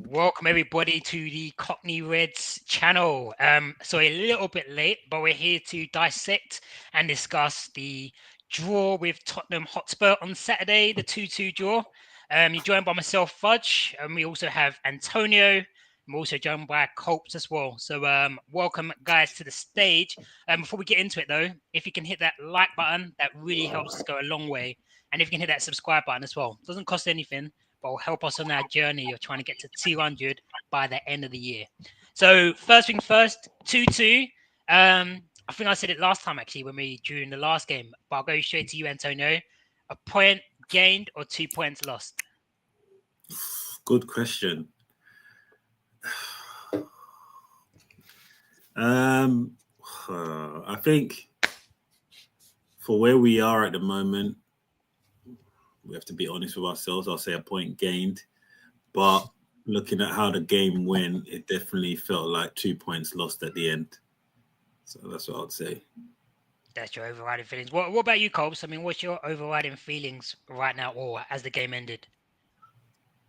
Welcome everybody to the Cockney Reds channel. So a little bit late, but we're here to dissect and discuss the draw with Tottenham Hotspur on Saturday, the 2-2 draw. You're joined by myself, Fudge, and we also have Antonio. I'm also joined by Culps as well. So welcome guys to the stage. Before we get into it though, if you can hit that like button, that really helps us go a long way. And if you can hit that subscribe button as well, it doesn't cost anything, but will help us on our journey of trying to get to 200 by the end of the year. So first things first, 2-2. I think I said it last time actually during the last game, but I'll go straight to you, Antonio. A point gained or 2 points lost? Good question. I think for where we are at the moment, we have to be honest with ourselves. I'll say a point gained, but looking at how the game went, it definitely felt like 2 points lost at the end. So that's what I'd say. That's your overriding feelings. What about you, Culps? I mean, what's your overriding feelings right now, or as the game ended?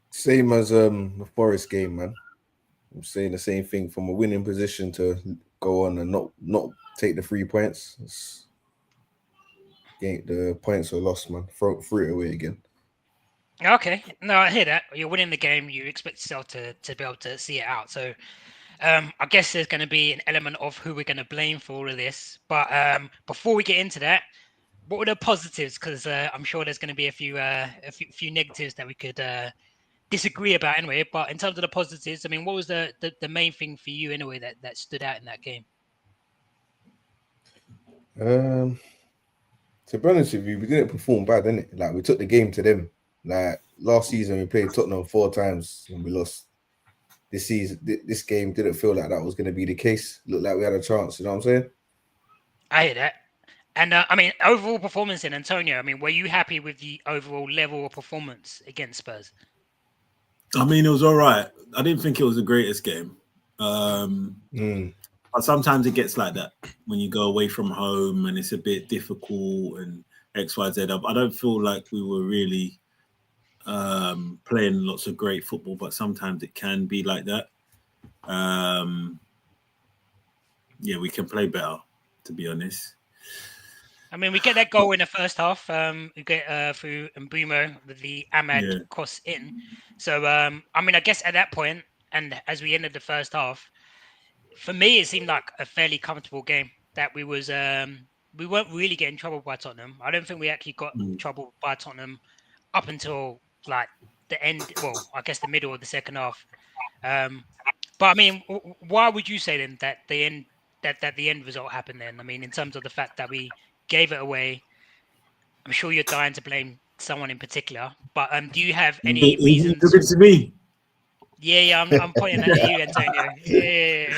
Same as the Forest game, man. I'm saying the same thing, from a winning position to go on and not take the 3 points. The points are lost, man. Throw it away again. Okay, no, I hear that. You're winning the game. You expect yourself to be able to see it out. So I guess there's going to be an element of who we're going to blame for all of this. But before we get into that, what were the positives? Because I'm sure there's going to be a few negatives that we could disagree about anyway. But in terms of the positives, I mean, what was the main thing for you anyway that stood out in that game? To be honest with you, we didn't perform bad, didn't it? Like, we took the game to them. Like, last season we played Tottenham 4 times and we lost. This season, this game didn't feel like that was going to be the case. Looked like we had a chance. You know what I'm saying? I hear that. And I mean, overall performance in Antonio. I mean, were you happy with the overall level of performance against Spurs? I mean, it was all right. I didn't think it was the greatest game. But sometimes it gets like that when you go away from home and it's a bit difficult and X, Y, Z. I don't feel like we were really playing lots of great football, but sometimes it can be like that. Yeah, we can play better, to be honest. I mean, we get that goal in the first half. We get through Mbuemo with the Ahmad cross in. So, I mean, I guess at that point, and as we ended the first half, for me, it seemed like a fairly comfortable game. That we weren't really getting troubled by Tottenham. I don't think we actually got troubled by Tottenham up until like the end. Well, I guess the middle of the second half. But I mean, why would you say then that the end result happened then? I mean, in terms of the fact that we gave it away, I'm sure you're dying to blame someone in particular. But do you have any reasons? To me. Yeah, I'm pointing at you, Antonio. Yeah.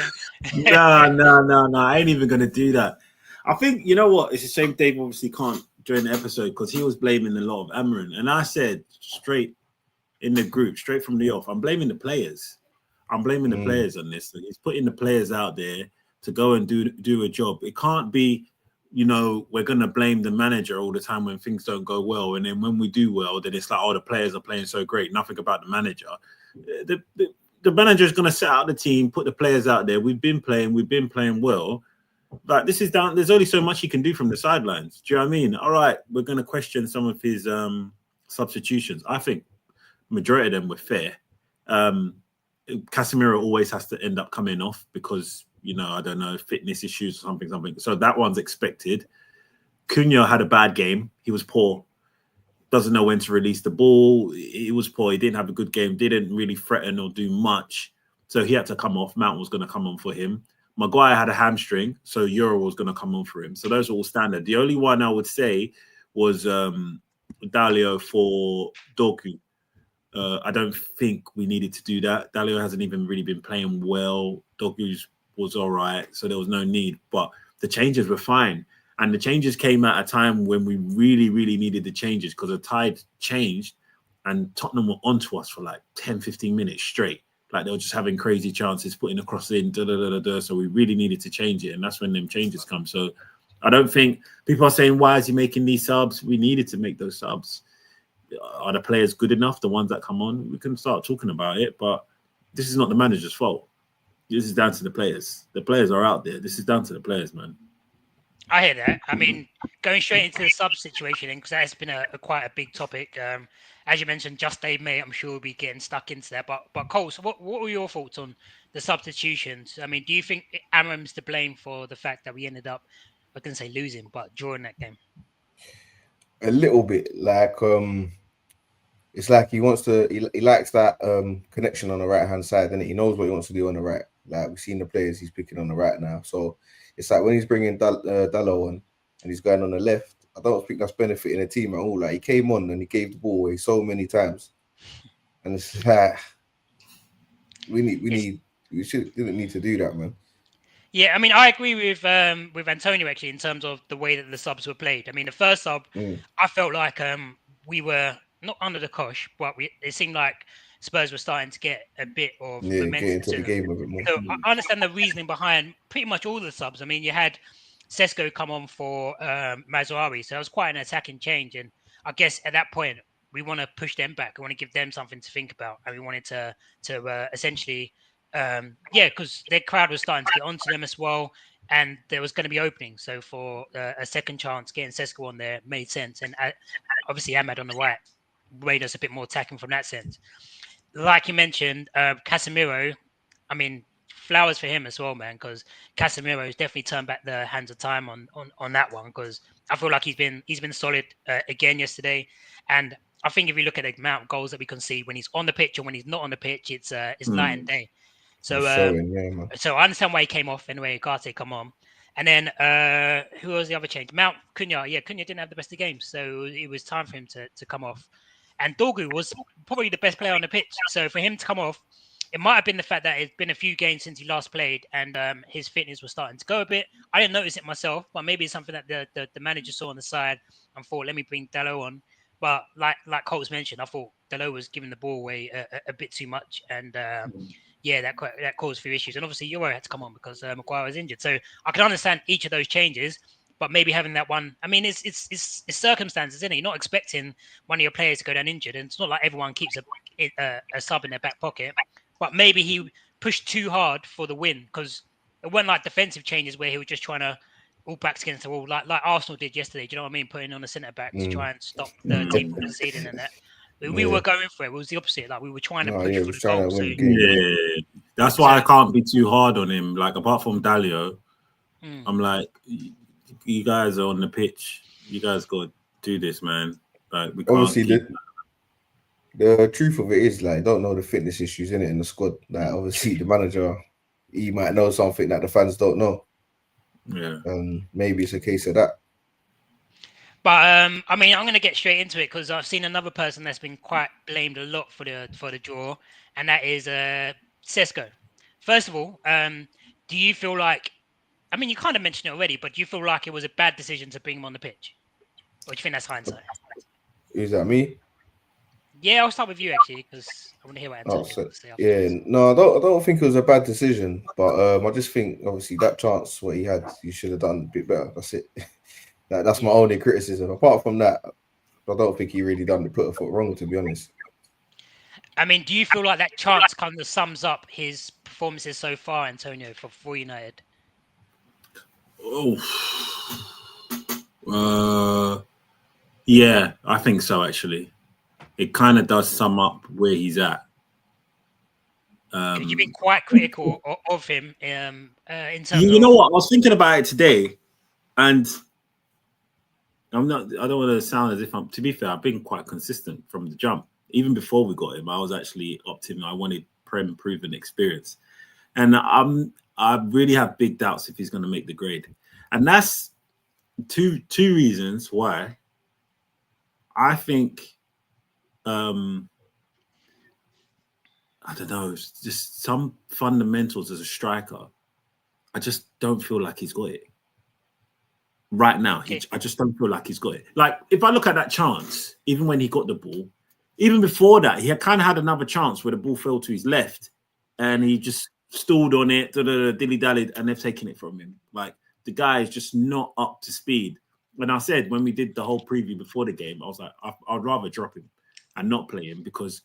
No. I ain't even gonna do that. I think, you know what? It's a shame Dave obviously can't join the episode because he was blaming a lot of Amorim, and I said straight in the group, straight from the off, I'm blaming the players. I'm blaming the players on this. He's putting the players out there to go and do a job. It can't be, you know, we're gonna blame the manager all the time when things don't go well, and then when we do well, then it's like, oh, the players are playing so great. Nothing about the manager. The manager is going to set out the team, put the players out there. We've been playing well. But this is down. There's only so much he can do from the sidelines. Do you know what I mean? All right, we're going to question some of his substitutions. I think majority of them were fair. Casemiro always has to end up coming off because, you know, I don't know, fitness issues or something. So that one's expected. Cunha had a bad game. He was poor. Doesn't know when to release the ball. He was poor. He didn't have a good game. Didn't really threaten or do much. So he had to come off. Mount was going to come on for him. Maguire had a hamstring, so Euro was going to come on for him. So those are all standard. The only one I would say was Dalio for Doku. I don't think we needed to do that. Dalio hasn't even really been playing well. Doku was all right, so there was no need. But the changes were fine. And the changes came at a time when we really, really needed the changes because the tide changed and Tottenham were onto us for like 10, 15 minutes straight. Like they were just having crazy chances, putting the cross in, So we really needed to change it. And that's when them changes come. So I don't think people are saying, why is he making these subs? We needed to make those subs. Are the players good enough? The ones that come on, we can start talking about it. But this is not the manager's fault. This is down to the players. The players are out there. This is down to the players, man. I hear that. I mean, going straight into the sub situation, because that has been quite a big topic. As you mentioned, just Dave May, I'm sure we'll be getting stuck into that. But Cole, so what were your thoughts on the substitutions? I mean, do you think Amorim's to blame for the fact that we ended up, I couldn't say losing, but drawing that game? A little bit, like it's like he wants to. He likes that connection on the right hand side, and he knows what he wants to do on the right. Like we've seen the players he's picking on the right now, so it's like when he's bringing Dallo on and he's going on the left. I don't think that's benefiting the team at all. Like he came on and he gave the ball away so many times, and it's like we didn't need to do that, man. Yeah, I mean, I agree with Antonio actually in terms of the way that the subs were played. I mean, the first sub, I felt like we were not under the cosh, but it seemed like Spurs were starting to get a bit of momentum get into the game a bit more. So I understand the reasoning behind pretty much all the subs. I mean, you had Sesko come on for Mazraoui, so it was quite an attacking change, and I guess at that point we want to push them back. We want to give them something to think about, and we wanted to essentially. Because their crowd was starting to get onto them as well, and there was going to be openings. So for a second chance, getting Sesko on there made sense, and obviously Ahmad on the right made us a bit more attacking from that sense. Like you mentioned, Casemiro. I mean, flowers for him as well, man, because Casemiro has definitely turned back the hands of time on that one. Because I feel like he's been solid again yesterday, and I think if you look at the amount of goals that we can see when he's on the pitch and when he's not on the pitch, it's night and day. So, so I understand why he came off anyway. Karte come on, and then who was the other change? Cunha. Yeah, Cunha didn't have the best of games, so it was time for him to come off. And Dorgu was probably the best player on the pitch, so for him to come off, it might have been the fact that it's been a few games since he last played, and his fitness was starting to go a bit. I didn't notice it myself, but maybe it's something that the manager saw on the side and thought, let me bring Dalot on. But like Colt's mentioned, I thought Dalot was giving the ball away a bit too much, and that caused a few issues. And obviously, Euro had to come on because Maguire was injured. So I can understand each of those changes, but maybe having that one. I mean, it's circumstances, isn't it? You're not expecting one of your players to go down injured, and it's not like everyone keeps a sub in their back pocket. But maybe he pushed too hard for the win because it wasn't like defensive changes where he was just trying to all backs against the wall, like Arsenal did yesterday. Do you know what I mean? Putting on a centre back to try and stop the team from conceding and that. We were going for it. It was the opposite. Like we were trying to push for the goal. So, that's why I can't be too hard on him. Like apart from Dalio, I'm like, you guys are on the pitch. You guys got to do this, man. Like we can't. Obviously, the truth of it is, like, don't know the fitness issues in the squad. Like, obviously, the manager, he might know something that the fans don't know. Yeah. Maybe it's a case of that. But I mean, I'm going to get straight into it because I've seen another person that's been quite blamed a lot for the draw, and that is Sesko. First of all, do you feel like? I mean, you kind of mentioned it already, but do you feel like it was a bad decision to bring him on the pitch, or do you think that's hindsight? Is that me? Yeah, I'll start with you actually because I want to hear what Antonio has to say. Yeah, no, I don't think it was a bad decision, but I just think obviously that chance what he had, you should have done a bit better. That's it. That's my only criticism. Apart from that, I don't think he really put a foot wrong, to be honest. I mean, do you feel like that chance kind of sums up his performances so far, Antonio, for United? Yeah, I think so. Actually, it kind of does sum up where he's at. You've been quite critical of him in terms. You know what? I was thinking about it today, and I'm not. I don't want to sound as if I'm. To be fair, I've been quite consistent from the jump. Even before we got him, I was actually optimistic. I wanted Prem proven experience, and I really have big doubts if he's going to make the grade, and that's two reasons why. I think, I don't know, just some fundamentals as a striker. I just don't feel like he's got it. Right now, I just don't feel like he's got it. Like, if I look at that chance, even when he got the ball, even before that, he had kind of had another chance where the ball fell to his left and he just stalled on it, dilly-dallied, and they've taken it from him. Like, the guy is just not up to speed. When I said, when we did the whole preview before the game, I was like, I'd rather drop him and not play him because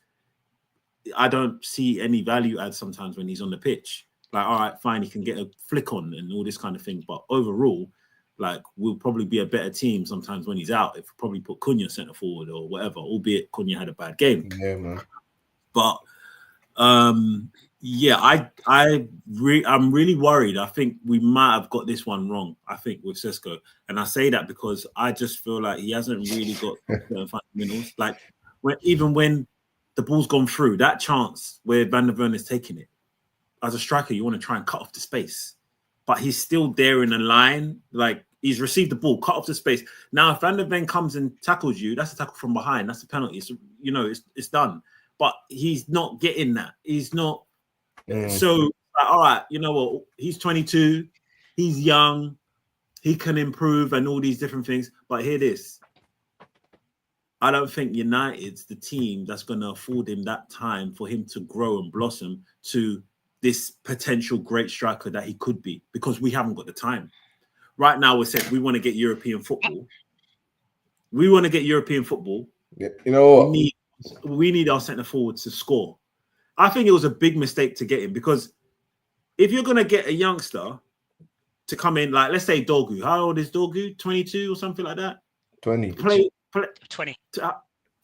I don't see any value add sometimes when he's on the pitch. Like, all right, fine, he can get a flick on and all this kind of thing. But overall, like, we'll probably be a better team sometimes when he's out. If we probably put Cunha centre forward or whatever, albeit Cunha had a bad game. Yeah, man. But yeah, I'm really worried. I think we might have got this one wrong. I think with Sesko, and I say that because I just feel like he hasn't really got certain fundamentals. Like even when the ball's gone through, that chance where Van der Ven is taking it, as a striker, you want to try and cut off the space, but he's still there in the line. Like he's received the ball, cut off the space. Now, if Van der Ven comes and tackles you, that's a tackle from behind. That's a penalty. It's done. But he's not getting that. He's not. So, all right, you know what? He's 22. He's young. He can improve and all these different things. But hear this. I don't think United's the team that's going to afford him that time for him to grow and blossom to this potential great striker that he could be, because we haven't got the time. Right now, we said we want to get European football. We want to get European football. Yeah, you know what? We need our centre forward to score. I think it was a big mistake to get him, because if you're going to get a youngster to come in, like let's say Dorgu. How old is Dorgu? 22 or something like that? 20. Play 20.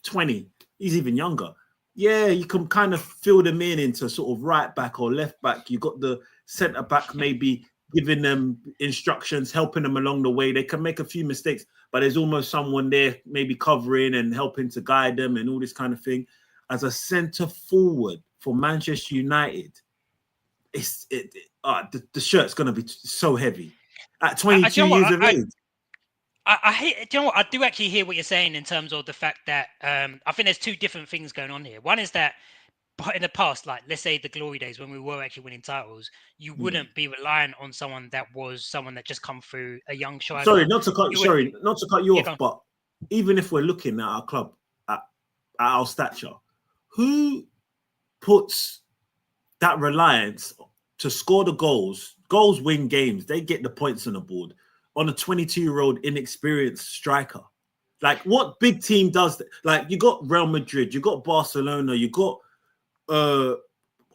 20. He's even younger. Yeah, you can kind of fill them into sort of right back or left back. You got the centre back maybe giving them instructions, helping them along the way. They can make a few mistakes, but there's almost someone there maybe covering and helping to guide them and all this kind of thing. As a centre forward for Manchester United, the shirt's going to be so heavy at 22 years of age. I hate. Do you know what? I do actually hear what you're saying in terms of the fact that I think there's two different things going on here. One is that in the past, like let's say the glory days when we were actually winning titles, you wouldn't be relying on someone that just come through a young striker. Sorry, not to cut you off, but even if we're looking at our club at our stature, who puts that reliance to score the goals? Goals win games. They get the points on the board on a 22-year-old inexperienced striker. Like, what big team does that? Like, you got Real Madrid, you got Barcelona, you got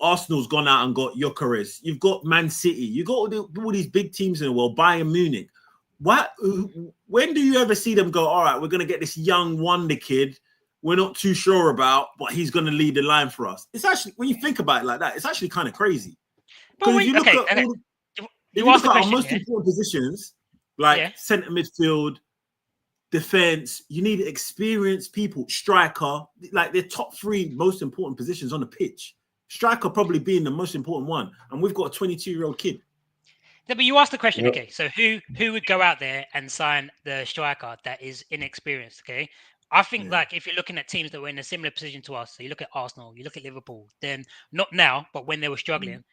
Arsenal's gone out and got Gyökeres. You've got Man City. You got all these big teams in the world. Bayern Munich. When do you ever see them go, all right, we're going to get this young wonder kid we're not too sure about, but he's going to lead the line for us? It's actually, when you think about it like that, it's actually kind of crazy. Because if you look at our most important positions, like centre midfield, defense, you need experienced people, striker, like the top three most important positions on the pitch. Striker probably being the most important one, and we've got a 22-year-old kid. Yeah, but you asked the question, okay, so who would go out there and sign the striker that is inexperienced, okay? I think like if you're looking at teams that were in a similar position to us, so you look at Arsenal, you look at Liverpool, then not now, but when they were struggling,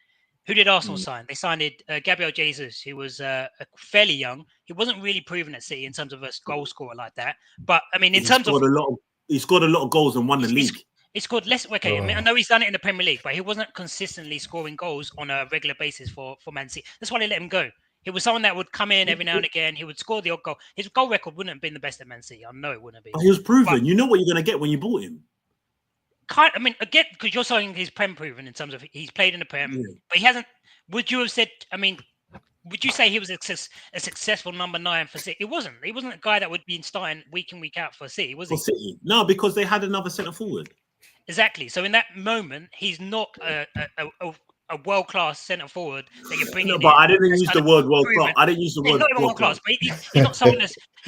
who did Arsenal sign? They signed Gabriel Jesus, who was fairly young. He wasn't really proven at City in terms of a goal scorer like that. But I mean, he scored a lot of goals and won the league. He scored less. Okay, I mean, I know he's done it in the Premier League, but he wasn't consistently scoring goals on a regular basis for Man City. That's why they let him go. He was someone that would come in every now and again. He would score the odd goal. His goal record wouldn't have been the best at Man City. I know it wouldn't have been. But he was proven. But you know what you're going to get when you bought him. I mean, again, because you're saying he's Prem proven in terms of he's played in the Prem, but he hasn't. Would you have said? I mean, would you say he was a successful number 9 for City? He wasn't. He wasn't a guy that would be starting week in week out for City, was he? For City, no, because they had another centre forward. Exactly. So in that moment, he's not a world-class centre forward that you're bringing. No, but I didn't use the word world-class. I didn't use the word world-class. But he's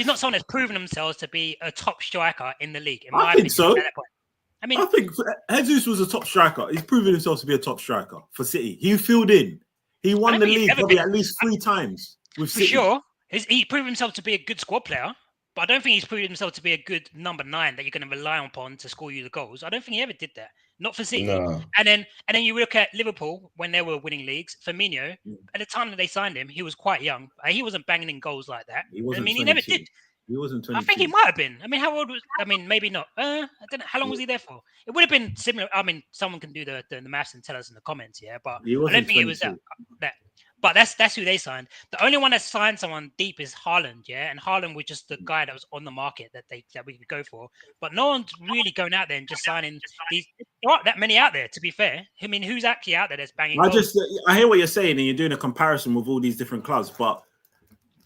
not someone that's proven themselves to be a top striker in the league. I think so. I think Jesus was a top striker. He's proven himself to be a top striker for City. He filled in. He won the league probably at least 3 times with City. For sure. He proved himself to be a good squad player, but I don't think he's proven himself to be a good number 9 that you're going to rely upon to score you the goals. I don't think he ever did that. Not for City. No. And then you look at Liverpool when they were winning leagues. Firmino, at the time that they signed him, he was quite young. He wasn't banging in goals like that. He never did. He wasn't 22. I think he might have been. I mean, how old was? I mean, maybe not. I don't know. How long was he there for? It would have been similar. I mean, someone can do the maths and tell us in the comments. Yeah, but I don't think 22. He was that. But that's who they signed. The only one that signed someone deep is Haaland, yeah. And Haaland was just the guy that was on the market that we could go for. But no one's really going out there and just signing these. There aren't that many out there, to be fair. I mean, who's actually out there that's banging goals? I hear what you're saying, and you're doing a comparison with all these different clubs, but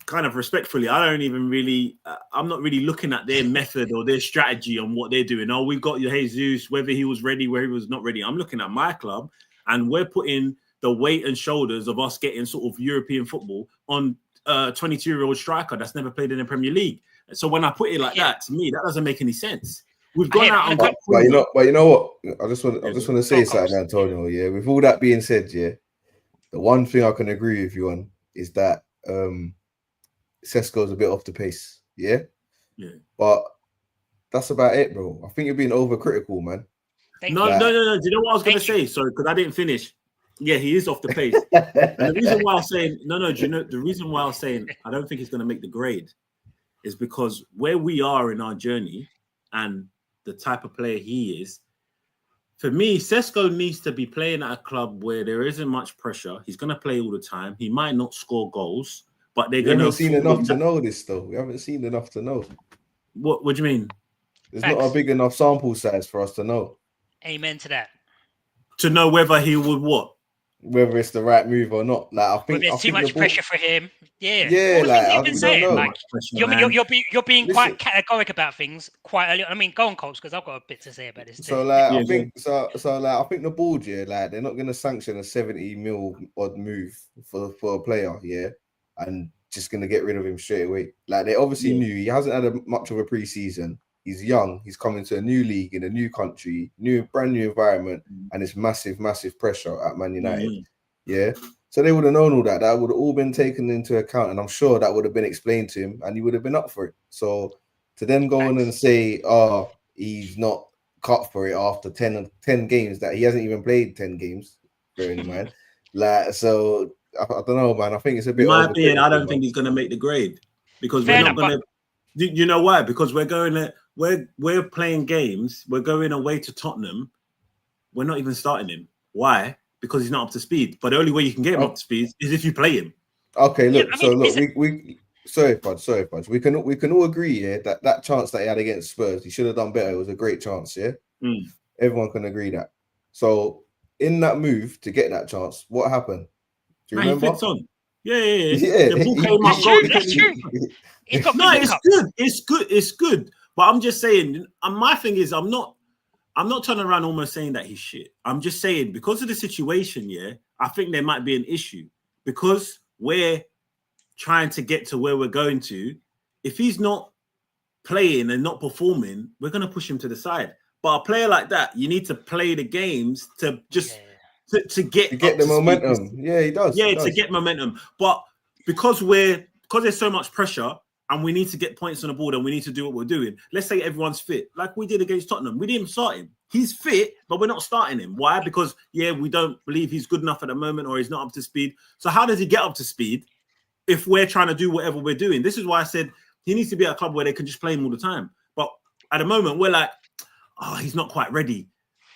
kind of respectfully, I don't even really. I'm not really looking at their method or their strategy on what they're doing. Oh, we've got Jesus, whether he was ready, where he was not ready. I'm looking at my club, and we're putting the weight and shoulders of us getting sort of European football on a 22-year-old striker that's never played in the Premier League. So when I put it like that, to me, that doesn't make any sense. We've gone out and got. But you know what? I just want to say something, Antonio. Yeah, with all that being said, yeah, the one thing I can agree with you on is that Sesko's a bit off the pace. Yeah, but that's about it, bro. I think you're being overcritical, man. No. Do you know what I was going to say? Sorry, because I didn't finish. Yeah, he is off the pace. And the reason why I'm saying do you know the reason why I'm saying I don't think he's going to make the grade is because where we are in our journey and the type of player he is. For me, Sesko needs to be playing at a club where there isn't much pressure. He's going to play all the time. He might not score goals, but they're going to. We haven't seen enough to know this, though. We haven't seen enough to know. What do you mean? There's not a big enough sample size for us to know. Amen to that. To know whether he would what? Whether it's the right move or not. Like I think there's too much pressure for him. Yeah. Like you've been saying. Like you're being quite categoric about things quite early. I mean, go on, Culps, because I've got a bit to say about this. So like I think I think the board, like they're not going to sanction a 70 mil odd move for a player, and just going to get rid of him straight away. Like they obviously knew he hasn't had much of a preseason. He's young. He's coming to a new league in a new country, brand new environment, and it's massive pressure at Man United. Yeah. So they would have known all that. That would have all been taken into account, and I'm sure that would have been explained to him, and he would have been up for it. So to then go on and say, "Oh, he's not cut for it after 10 games that he hasn't even played 10 games," bearing in mind, like so, I don't know, man. I think it's a bit. In my opinion, I don't think he's going to make the grade because we're not going to. You know why? Because we're going to. We're playing games. We're going away to Tottenham. We're not even starting him. Why? Because he's not up to speed. But the only way you can get him up to speed is if you play him. Okay, look. We sorry, Fudge. We can all agree that chance that he had against Spurs, he should have done better. It was a great chance. Yeah, everyone can agree that. So in that move to get that chance, what happened? Do you remember? He flicked on. Yeah. The ball came up. That's true. It's good. But I'm just saying, my thing is, I'm not turning around almost saying that he's shit. I'm just saying because of the situation, I think there might be an issue because we're trying to get to where we're going to. If he's not playing and not performing, we're going to push him to the side. But a player like that, you need to play the games to just to get the momentum. Yeah, he does. Yeah, to get momentum. But because there's so much pressure. And we need to get points on the board and we need to do what we're doing. Let's say everyone's fit, like we did against Tottenham. We didn't start him. He's fit, but we're not starting him. Why? Because, we don't believe he's good enough at the moment or he's not up to speed. So how does he get up to speed if we're trying to do whatever we're doing? This is why I said he needs to be at a club where they can just play him all the time. But at the moment, we're like, he's not quite ready.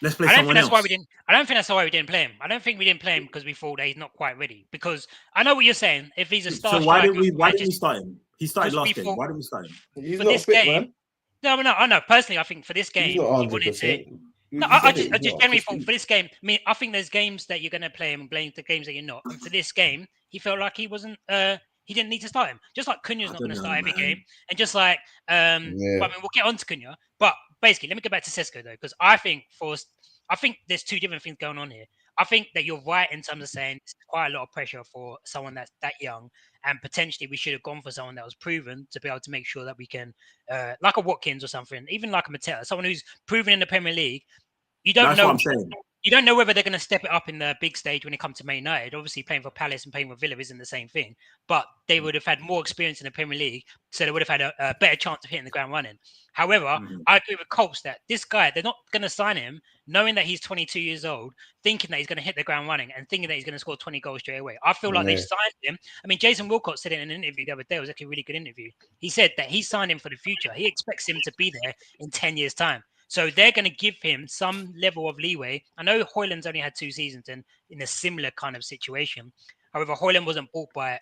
Let's play someone else. I don't think that's why we didn't play him. I don't think we didn't play him because we thought that he's not quite ready. Because I know what you're saying. If he's a star, so why didn't we start him? He started last game. Why didn't we start him? He's not fit, man. No. I know. Personally, I think for this game, he wanted to. No, I just generally thought for this game. I mean, I think there's games that you're going to play him and playing the games that you're not. And for this game, he felt like he wasn't. He didn't need to start him. Just like Cunha's not going to start every game, and just like I mean, we'll get on to Cunha, but basically, let me go back to Sesko though, because I think there's two different things going on here. I think that you're right in terms of saying it's quite a lot of pressure for someone that's that young, and potentially we should have gone for someone that was proven to be able to make sure that we can, like a Watkins or something, even like a Mateta, someone who's proven in the Premier League. You don't know. You don't know whether they're going to step it up in the big stage when it comes to Man United. Obviously, playing for Palace and playing for Villa isn't the same thing, but they would have had more experience in the Premier League, so they would have had a better chance of hitting the ground running. However, I agree with Culps that this guy, they're not going to sign him knowing that he's 22 years old, thinking that he's going to hit the ground running and thinking that he's going to score 20 goals straight away. I feel like they've signed him. I mean, Jason Wilcott said it in an interview the other day. It was actually a really good interview. He said that he signed him for the future. He expects him to be there in 10 years' time. So they're going to give him some level of leeway. I know Højlund's only had 2 seasons and in a similar kind of situation. However, Højlund wasn't bought by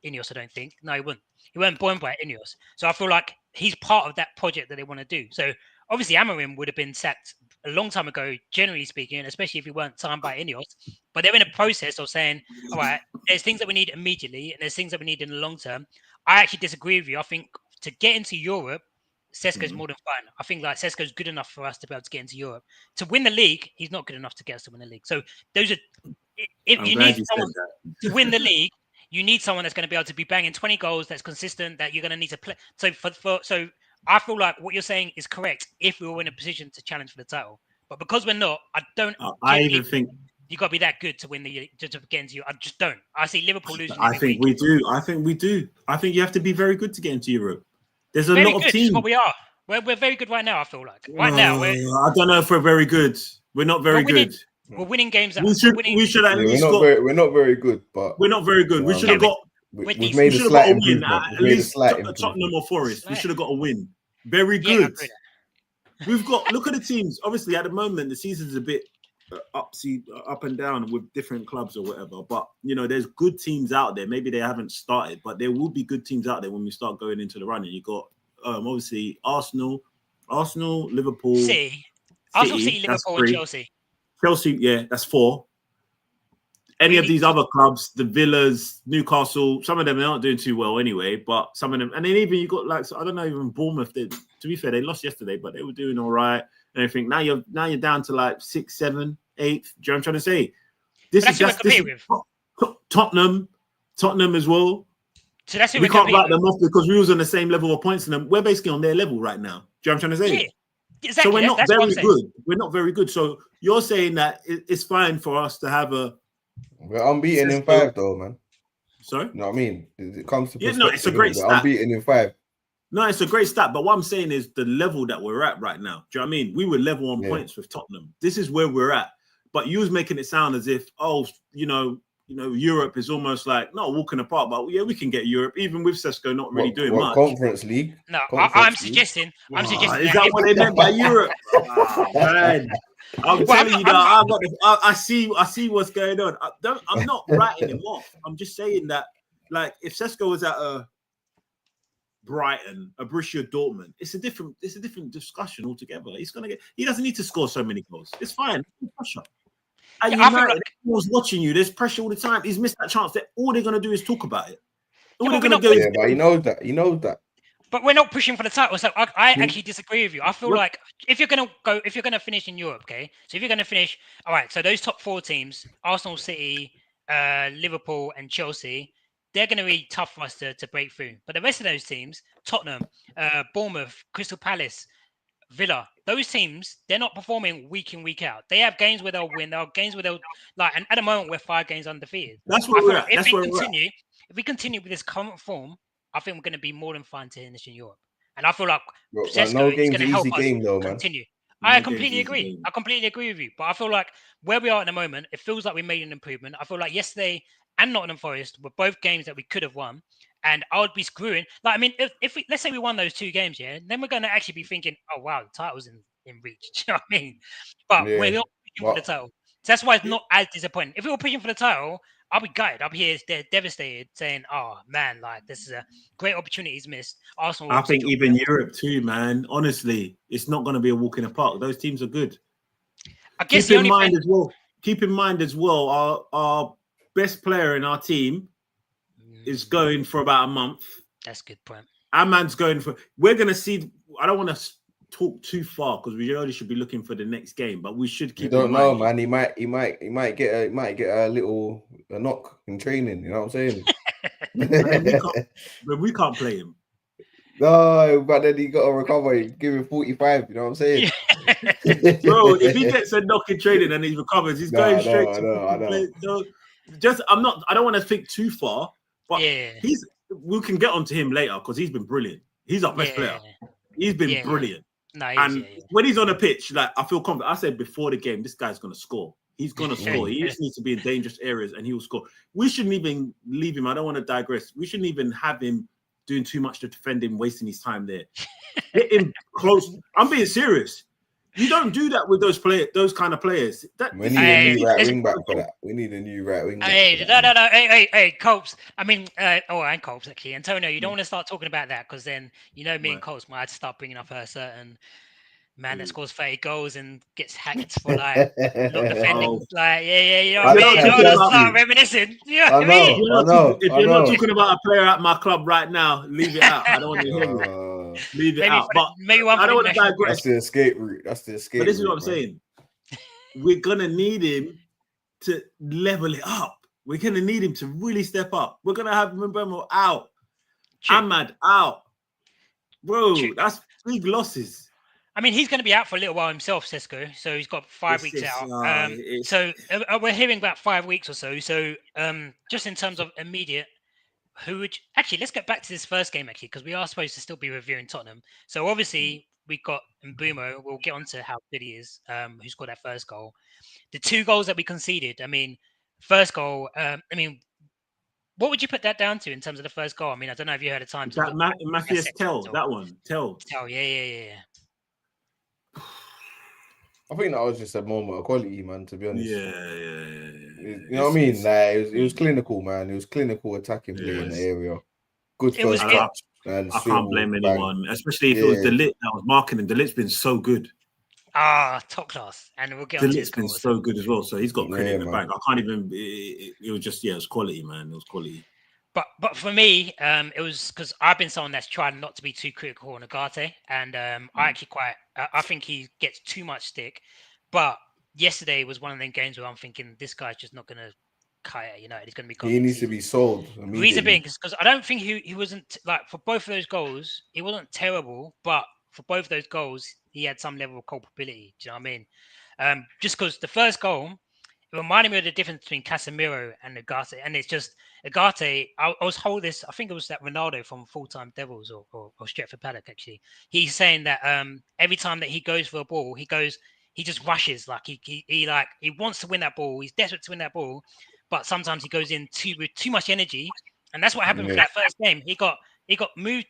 Ineos, I don't think. No, he wasn't. He wasn't born by Ineos. So I feel like he's part of that project that they want to do. So obviously Amorim would have been sacked a long time ago, generally speaking, especially if he weren't signed by Ineos. But they're in a process of saying, all right, there's things that we need immediately and there's things that we need in the long term. I actually disagree with you. I think to get into Europe, Sesko's more than fine. I think like Sesko's good enough for us to be able to get into Europe. To win the league, he's not good enough to get us to win the league. So those are, if I'm you glad need you someone said that. to win the league, you need someone that's going to be able to be banging 20 goals, that's consistent, that you're going to need to play. So so I feel like what you're saying is correct if we were in a position to challenge for the title. But because we're not, I even think you got to be that good to win to get into you. I just don't. I see Liverpool losing. I think we do. I think we do. I think you have to be very good to get into Europe. There's a very lot good, of teams. Is what we are. We're very good right now. I feel like now. I don't know if we're very good. We're not very good. We're winning games. We should at least. We're not very good, but we're not very good. We should have got. We've made a slight improvement. At least Tottenham or Forest. We should have got a win. Very good. We've got. Look at the teams. Obviously, at the moment, the season's a bit up and down with different clubs or whatever. But there's good teams out there. Maybe they haven't started, but there will be good teams out there when we start going into the running. You got obviously Arsenal, Liverpool, City, Liverpool, and Chelsea. Chelsea, yeah, that's 4. Any of these other clubs, the Villas, Newcastle, some of them aren't doing too well anyway, but some of them, and then even you got I don't know, even Bournemouth. To be fair, they lost yesterday, but they were doing all right and everything. Now you're down to like 6th, 7th, 8th. Do you know what I'm trying to say? This is Tottenham as well. So that's who we can't write them off because we was on the same level of points in them. We're basically on their level right now. Do you know what I'm trying to say? Yeah. Exactly. So we're not very good. We're not very good. So you're saying that it's fine for us to have a. We're unbeaten in 5, though, man. Sorry? You know what I mean? It comes to it's a great stat. Unbeaten in 5. No, it's a great stat. But what I'm saying is the level that we're at right now. Do you know what I mean? We were level on points with Tottenham. This is where we're at. But you was making it sound as if, Europe is almost like not walking apart. But yeah, we can get Europe, even with Sesko not really doing much. Conference League? No, I'm suggesting. Is that what they meant by Europe? Man. I'm telling you that I see what's going on. I'm not writing him off. I'm just saying that, like, if Sesko was at a Brighton, a Borussia Dortmund, it's a different discussion altogether. He doesn't need to score so many goals. It's fine. Pressure. At United, everyone's watching you. There's pressure all the time. He's missed that chance. All they're gonna do is talk about it. But he knows that. But we're not pushing for the title. So I actually disagree with you. I feel like if you're gonna finish in Europe, okay. So if you're gonna finish, all right. So those top 4 teams: Arsenal, City, Liverpool, and Chelsea. They're going to be tough for us to break through. But the rest of those teams, Tottenham, Bournemouth, Crystal Palace, Villa, those teams, they're not performing week in, week out. They have games where they'll win. They'll have games where they'll and at the moment we're 5 games undefeated. That's where we're at. If we continue with this current form, I think we're going to be more than fine to finish in Europe. And I feel like Sesko is going to help us continue. I completely agree. I completely agree with you. But I feel like where we are at the moment, it feels like we made an improvement. I feel like yesterday and Nottingham Forest were both games that we could have won. And I would be screwing. Like, I mean, if let's say we won those 2 games, then we're going to actually be thinking, oh, wow, the title's in reach. Do you know what I mean? But we're not pushing for the title. So that's why it's not as disappointing. If we were pushing for the title, I'll be gutted. I'll be here devastated saying, oh, man, like, this is a great opportunity he's missed. Arsenal. I think even Europe too, man. Honestly, it's not going to be a walk in the park. Those teams are good. I guess keep in mind as well, our best player in our team is going for about a month. That's a good point. Our man's going for. We're going to see. I don't want to talk too far because we only should be looking for the next game, but we should keep. You don't know, man. He might get a little knock in training. You know what I'm saying? But we can't play him. No, but then he got to recover. Give him 45. You know what I'm saying? Bro, if he gets a knock in training and he recovers, he's going straight to play. So I don't want to think too far, but we can get onto him later because he's been brilliant. He's our best player. He's been brilliant. No, when he's on the pitch, like, I feel confident. I said before the game, this guy's gonna score. He's gonna score. He just needs to be in dangerous areas and he will score. We shouldn't even leave him. I don't want to digress. We shouldn't even have him doing too much to defend him, wasting his time there. Hit him close. I'm being serious. You don't do that with those kind of players. We need a new right wing back for that. We need a new right wing back. No. Hey, Culps. I mean, and Culps actually. Antonio, you don't want to start talking about that because then me and Culps might have to start bringing up a certain man that scores 30 goals and gets hacked for like not defending. You know what I mean? You don't want to start reminiscing. You know what I mean? If you're not talking about a player at my club right now, leave it out. I don't want to hear it. Leave it out. But I don't want to digress. That's the escape route. But this is what I'm saying. We're gonna need him to level it up. We're gonna need him to really step up. We're gonna have Mbuemo out, Ahmad out, bro. That's big losses. I mean, he's going to be out for a little while himself, Sesko. So he's got 5 weeks out. So we're hearing about 5 weeks or so. So just in terms of immediate, let's get back to this first game actually, because we are supposed to still be reviewing Tottenham. So obviously we got Mbuemo. We'll get on to how good he is, who scored that first goal. The 2 goals that we conceded. I mean, first goal. What would you put that down to in terms of the first goal? I mean, I don't know if you had a time to that Matthias Tell, that one. Tell. Yeah. I think that was just a moment of quality, man, to be honest. Yeah. You know what I mean? Like, it was clinical, man. It was clinical attacking play in the area. Good first touch. I can't blame anyone, especially if it was De Ligt that was marking him. De Ligt's been so good. Top class. And we'll get on to his been so good as well. So he's got credit in the bank. I can't even. It was just, it was quality, man. It was quality. But for me, it was because I've been someone that's tried not to be too critical on Agate, and I actually I think he gets too much stick. But yesterday was one of them games where I'm thinking this guy's just not going to cut it. He's going to be. He needs to be sold. Reason being is because I don't think he wasn't like for both of those goals. He wasn't terrible, but for both of those goals, he had some level of culpability. Do you know what I mean? Just because the first goal. It reminded me of the difference between Casemiro and Agate. And it's just, Agate, I was holding this, I think it was that Ronaldo from Full-Time Devils or Stretford Paddock, actually. He's saying that every time that he goes for a ball, he just rushes. Like, he wants to win that ball. He's desperate to win that ball. But sometimes he goes in with too much energy. And that's what happened for that first game. He got moved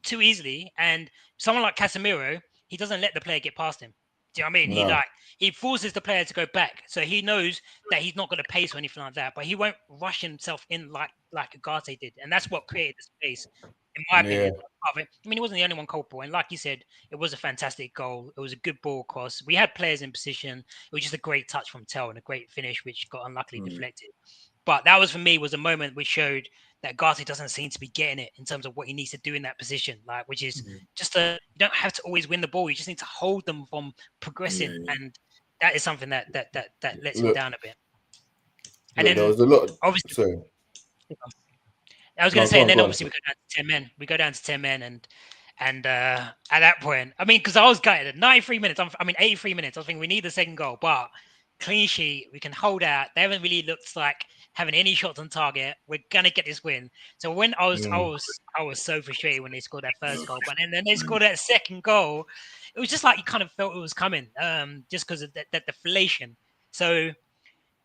too easily. And someone like Casemiro, he doesn't let the player get past him. Do you know what I mean? No. He forces the player to go back, so he knows that he's not going to pace or anything like that. But he won't rush himself in like Agate did, and that's what created the space, in my opinion. I mean, he wasn't the only one culpable, and like you said, it was a fantastic goal. It was a good ball cross. We had players in position. It was just a great touch from Tell and a great finish, which got unluckily deflected. But that was for me was a moment which showed that Agate doesn't seem to be getting it in terms of what he needs to do in that position, like which is just you don't have to always win the ball. You just need to hold them from progressing, and that is something that lets him down a bit. And then there was a lot. Obviously, sorry. I was going to say, and then obviously we go down to 10 men. We go down to 10 men, and at that point, I mean, because I was gutted at 93 minutes. 83 minutes. I was thinking we need the second goal, but clean sheet, we can hold out. They haven't really looked like having any shots on target. We're gonna get this win. So when I was so frustrated when they scored that first goal, but then they scored that second goal. It was just like you kind of felt it was coming, just because of that deflation. So,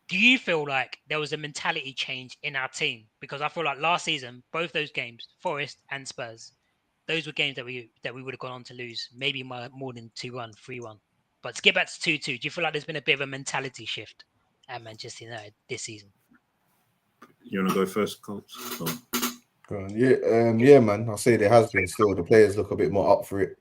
do you feel like there was a mentality change in our team? Because I feel like last season, both those games, Forest and Spurs, those were games that we would have gone on to lose, maybe more than 2-1, 3-1. But to get back to 2-2, do you feel like there's been a bit of a mentality shift at Manchester United this season? You want to go first, Culps? Yeah, man. I'll say there has been still. The players look a bit more up for it.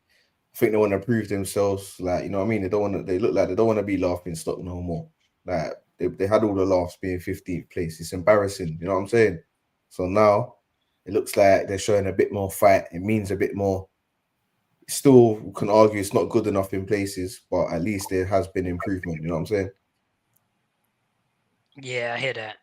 I think they want to prove themselves. Like, you know what I mean? They look like they don't want to be laughing stock no more. Like, they had all the laughs being 15th place. It's embarrassing. You know what I'm saying? So now it looks like they're showing a bit more fight. It means a bit more. Still, we can argue it's not good enough in places, but at least there has been improvement. You know what I'm saying? Yeah, I hear that.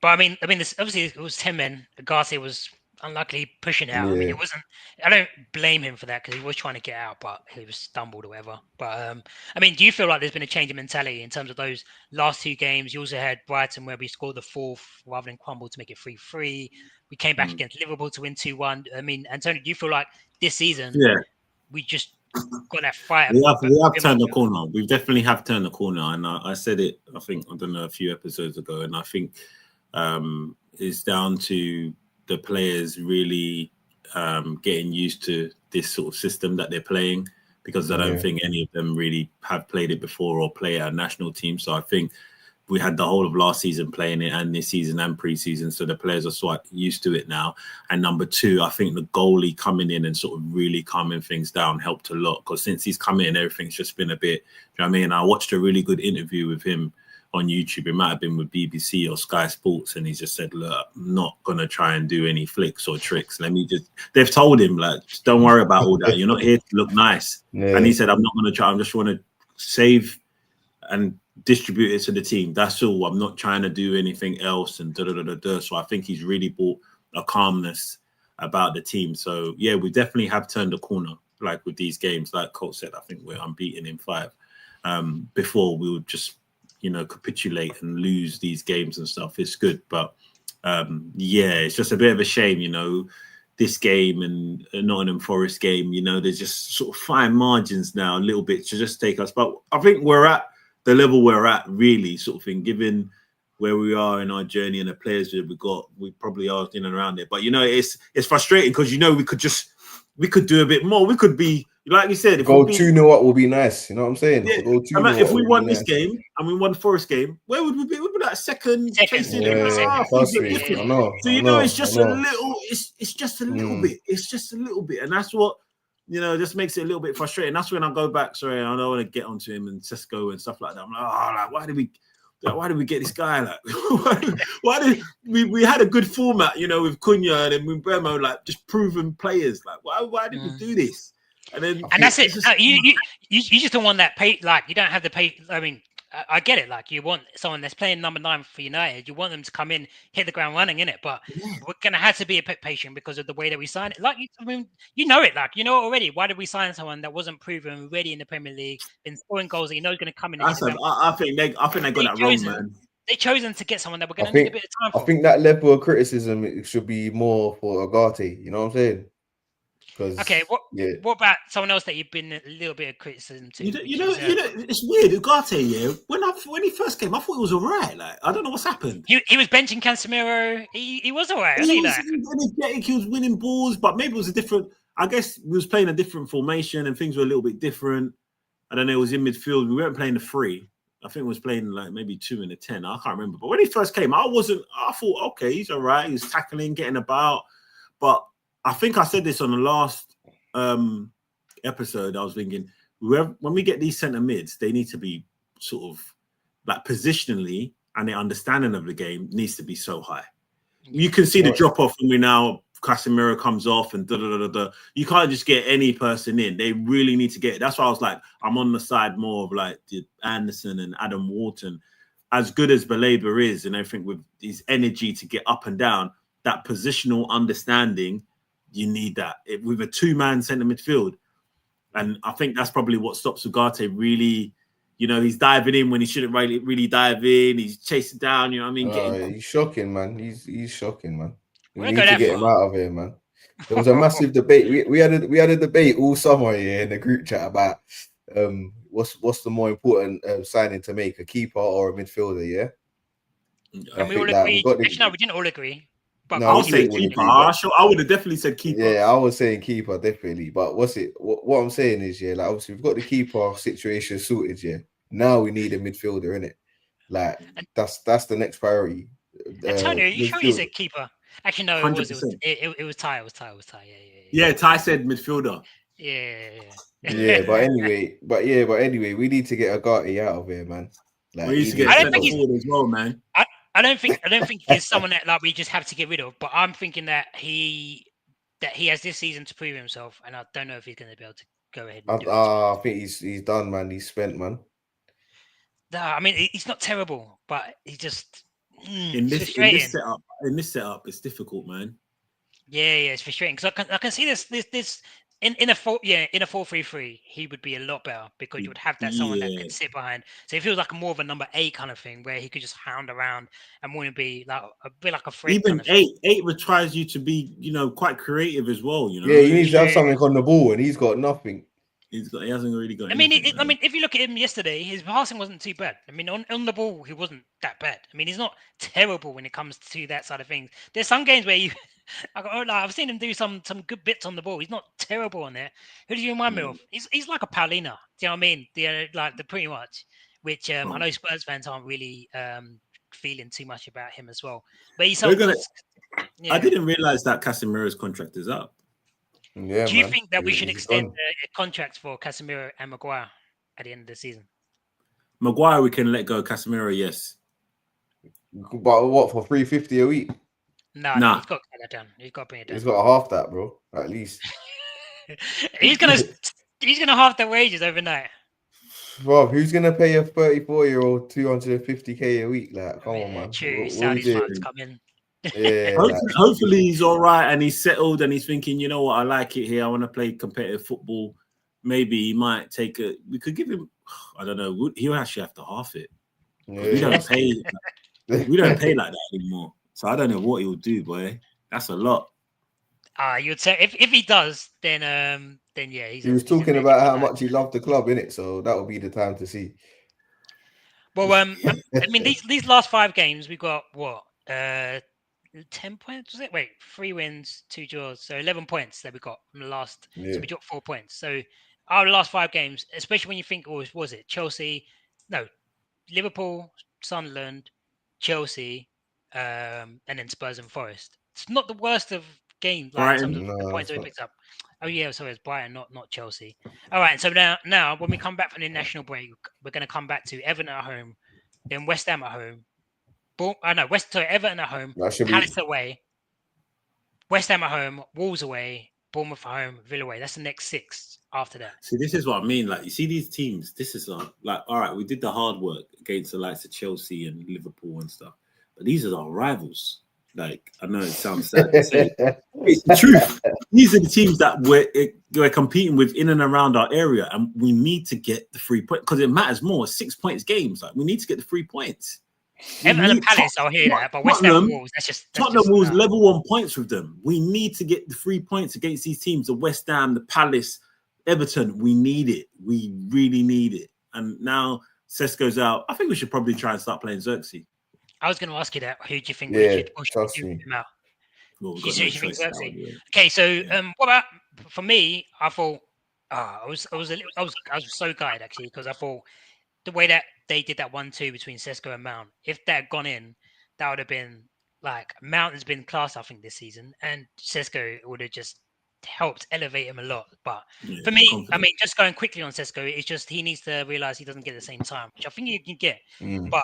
But I mean, this obviously it was 10 men. Garcia was unluckily pushing out. I mean, it wasn't. I don't blame him for that because he was trying to get out, but he was stumbled or whatever. But I mean, do you feel like there's been a change in mentality in terms of those last 2 games? You also had Brighton where we scored the 4th rather than crumble to make it 3-3. We came back against Liverpool to win 2-1. I mean, Antonio, do you feel like this season we just got that fight? We have turned the corner. We definitely have turned the corner, and I said it. I think I don't know a few episodes ago, and I think it's down to the players really getting used to this sort of system that they're playing. because I don't think any of them really have played it before or play at a national team. So I think we had the whole of last season playing it and this season and pre-season, so the players are sort of used to it now. And number two, I think the goalie coming in and sort of really calming things down helped a lot, because since he's come in, everything's just been a bit, you know what I mean? I watched a really good interview with him on YouTube. It might have been with BBC or Sky Sports, and he just said, look, I'm not going to try and do any flicks or tricks. They've told him, like, don't worry about all that. You're not here to look nice. Yeah. And he said, I'm not going to try. I'm just want to save and distribute it to the team. That's all. I'm not trying to do anything else and da-da-da-da-da. So I think he's really brought a calmness about the team. So, yeah, we definitely have turned a corner, like with these games. Like Colt said, I think we're unbeaten in 5. Before we would just, capitulate and lose these games and stuff. It's good. But, it's just a bit of a shame, this game and Nottingham Forest game, there's just sort of fine margins now a little bit to just take us. But I think we're at the level we're at, really, sort of thing, given where we are in our journey and the players that we've got, we probably are in and around it. But, it's frustrating because, we could do a bit more. We could be, like you said, if go 2-0 up will be nice. You know what I'm saying? Yeah. If we won this game and we won the Forest game, where would we be? We'd be like second. It's just a little. It's just a little bit. It's just a little bit, and that's what just makes it a little bit frustrating. That's when I go back. Sorry, I don't want to get onto him and Sesko and stuff like that. I'm like, why did we get this guy? Like, why did we had a good format, with Cunha and Mbuemo, like just proven players. Like, why did we do this? And that's it. You just don't want that pay. Like, you don't have the pay. I mean, I get it. Like, you want someone that's playing number 9 for United. You want them to come in, hit the ground running, in it. But we're gonna have to be a bit patient because of the way that we sign it. Like, it. Like, already. Why did we sign someone that wasn't proven ready in the Premier League, been scoring goals that is going to come in? I think they got that wrong, man. They chosen to get someone that we're going to need a bit of time for. I think that level of criticism, it should be more for Agate. You know what I'm saying? Okay, what about someone else that you've been a little bit of criticism to? It's weird. Ugarte, when he first came, I thought he was all right. Like, I don't know what's happened. He was benching Casemiro. He was all right. He was winning balls, but maybe it was a different. I guess we was playing a different formation and things were a little bit different. I don't know. It was in midfield. We weren't playing the 3. I think we was playing like maybe 2 and a 10. I can't remember. But when he first came, I thought, okay, he's all right. He was tackling, getting about, but. I think I said this on the last episode. I was thinking, when we get these centre mids, they need to be sort of like positionally, and their understanding of the game needs to be so high. You can see the drop off when Casemiro comes off and You can't just get any person in. They really need to get it. That's why I was like, I'm on the side more of like Anderson and Adam Wharton. As good as Baleba is and everything, with his energy to get up and down, that positional understanding. You need that with a 2-man centre midfield. And I think that's probably what stops Ugarte really, he's diving in when he shouldn't really dive in. He's chasing down, you know what I mean? He's shocking, man. He's shocking, man. We need to get him out of here, man. There was a massive debate. We had a debate all summer here in the group chat about what's the more important signing to make, a keeper or a midfielder, yeah? And we all agreed. Actually, no, we didn't all agree. But no, I would say keeper. I would have definitely said keeper. Yeah, I was saying keeper, definitely. But what I'm saying is, like, obviously we've got the keeper situation sorted, Now we need a midfielder, innit? Like, that's the next priority. Antonio, you sure you said keeper? Actually, no, 100%. It was Ty. Yeah, Ty said midfielder. Yeah. But anyway, we need to get Agate out of here, man. Like, we need to get centre forward as well, man. I don't think there's someone that like we just have to get rid of. But I'm thinking that he has this season to prove himself, and I don't know if he's going to be able to go ahead. I think he's done, man. He's spent, man. No, I mean he's not terrible, but he just in this setup, it's difficult, man. Yeah, it's frustrating because I can see this. In a 4-3-3, he would be a lot better because you would have that someone that could sit behind. So it feels like more of a number 8 kind of thing where he could just hound around and wouldn't be like a bit like a friend. Even kind of 8 requires you to be, quite creative as well. Yeah, he needs to have something on the ball, and he's got nothing. He hasn't really got. I mean, anything, if you look at him yesterday, his passing wasn't too bad. I mean, on the ball, he wasn't that bad. I mean, he's not terrible when it comes to that side of things. There's some games where I've seen him do some good bits on the ball. He's not terrible on there. Who do you remind me of? He's like a Paulina. Do you know what I mean? The pretty much. Which I know Spurs fans aren't really feeling too much about him as well. But he's I didn't realize that Casemiro's contract is up. Yeah, do you think that we should He's extend gone. the contracts for Casemiro and Maguire at the end of the season? Maguire, we can let go. Casemiro, yes. But what, for $350 a week? No, he's got to cut that down. He's got to bring it down. He's got half that, bro. At least. he's gonna half the wages overnight. Bro, who's gonna pay a 34-year-old $250K a week? Like, come on, man. True, Saudi funds come in. Yeah. Hopefully he's all right and he's settled and he's thinking, you know what, I like it here. I want to play competitive football. Maybe he might take a. We could give him. I don't know. He'll actually have to half it. Yeah. We don't pay. We don't pay like that anymore. So I don't know what he'll do, boy. That's a lot. You'd say if he does, then yeah. He was talking about how much he loved the club, innit? So that would be the time to see. Well, I mean, these last 5 games, we got what? 10 points, was it? Wait, 3 wins, 2 draws, so 11 points that we got from the last. Yeah. So we dropped 4 points. So our last 5 games, especially when you think, was it Chelsea? No, Liverpool, Sunderland, Chelsea, and then Spurs and Forest. It's not the worst of games, like in terms of the points that we picked up. Oh yeah, so it's Brighton, not Chelsea. All right, so now when we come back from the national break, we're going to come back to Everton at home, then West Ham at home. Everton at home, Palace away, West Ham at home, Wolves away, Bournemouth at home, Villa away. That's the next 6 after that. See, this is what I mean. Like, you see these teams, this is like, all right, we did the hard work against the likes of Chelsea and Liverpool and stuff, but these are our rivals. Like, I know it sounds sad to say, it's the truth. These are the teams that we're competing with in and around our area, and we need to get the 3 points because it matters more. 6 points games, like we need to get the 3 points. Everton and Palace, I'll hear that, but West Ham Wolves, Tottenham Wolves level 1 points with them. We need to get the 3 points against these teams: the West Ham, the Palace, Everton. We need it. We really need it. And now Sesko's out. I think we should probably try and start playing Xerxes. I was going to ask you that. Who do you think we should do him out? Well, okay, so what about for me? I thought I was so gutted actually because I thought the way that they did that 1-2 between Sesko and Mount, if that had gone in, that would have been like Mount has been class, I think, this season, and Sesko would have just helped elevate him a lot. But for me, I mean, just going quickly on Sesko, it's just he needs to realize he doesn't get the same time, which I think he can get, but